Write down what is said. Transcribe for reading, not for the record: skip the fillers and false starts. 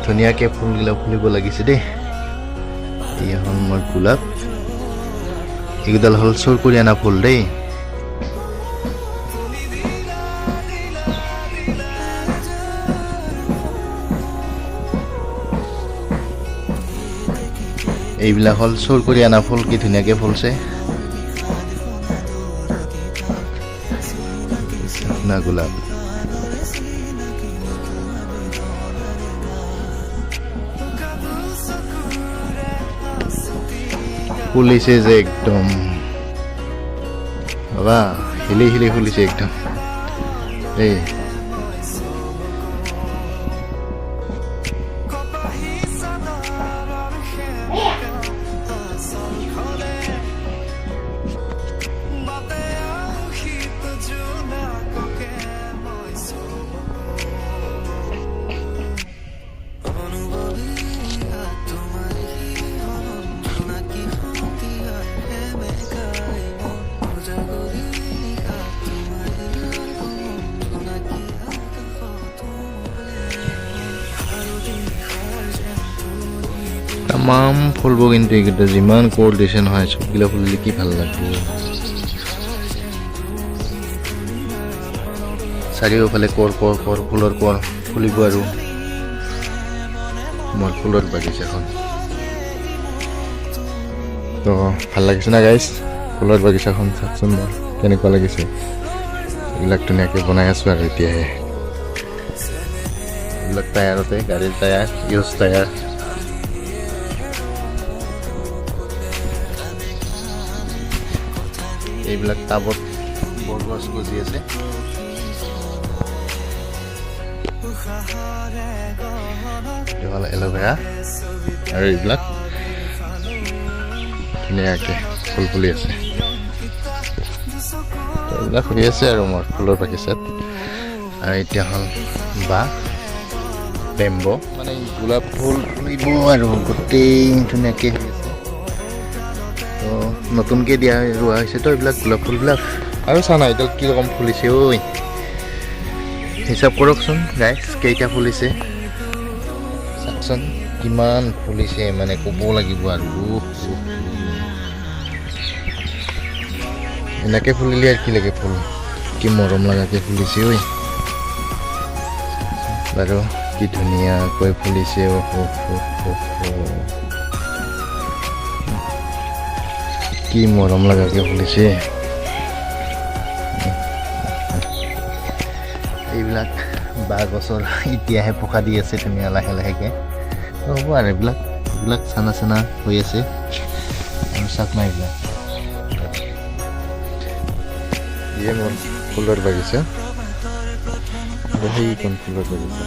ধুনীয়াকৈ ফুলগিলা ফুলিব লাগিছে দেই। এয়া হ'ল মোৰ গোলাপ, এইকেইডাল হ'ল চোৰ কৰি অনা ফুল দেই। এইবিলাক হ'ল চোৰ কৰি অনা ফুল, কি ধুনীয়াকৈ ফুলছে। গোলাপ ফুলিছে যে একদম বাবা, হিলি হিলি ফুলিছে একদম এই। তামাম ফুলব, কিন্তু এইকেইটা যিমান কোঅৰ্ডিনেশ্যন হয় চবগিলা ফুলিলে কি ভাল লাগিব। চাৰিওফালে কৰ কৰ কৰ ফুলৰ কৰ ফুলিব। আৰু মোৰ ফুলৰ বাগিচাখন তো ভাল লাগিছে না গাইজ। ফুলৰ বাগিচাখন চাওকচোন মোৰ কেনেকুৱা লাগিছে। এইবিলাক ধুনীয়াকৈ বনাই আছোঁ আৰু এতিয়াহে। এইবিলাক টায়াৰতে, গাড়ীৰ টায়াৰ, ইউজ টায়াৰ। এইবিলাক টাবত বৰগছ গজি আছে। এল'ভেৰা আৰু এইবিলাক ধুনীয়াকৈ ফুল ফুলি আছে। এইবিলাক ফুলি আছে আৰু মোৰ ফুলৰ বাগিচাত। আৰু এতিয়া হ'ল বাঁহ, বেম্ব, মানে গোলাপ ফুল ফুলিব আৰু গোটেই ধুনীয়াকৈ নতুনকৈ দিয়া ৰোৱা হৈছে তো এইবিলাক গোলাপ ফুলবিলাক। আৰু চা না এইডাল কি ৰকম ফুলিছে ঐ। হিচাপ কৰকচোন গাইজ, কেইটা ফুলিছে চাওকচোন, কিমান ফুলিছে মানে ক'ব লাগিব আৰু। এনেকৈ ফুলিলে আৰু কি লাগে ফুল, কি মৰম লগাকৈ ফুলিছে ঐ। বাৰু কি ধুনীয়াকৈ ফুলিছে। কি মৰম লগাকৈ ফুলিছে। এইবিলাক বাঁহ গছৰ এতিয়াহে পোখা দি আছে ধুনীয়া লাহে লাহেকৈ। হ'ব আৰু এইবিলাক চানা চানা হৈ আছে আৰু চাক নাই। এইবিলাক ইয়ে মোৰ ফুলৰ বাগিচা, সেইখন ফুলৰ বাগিচা।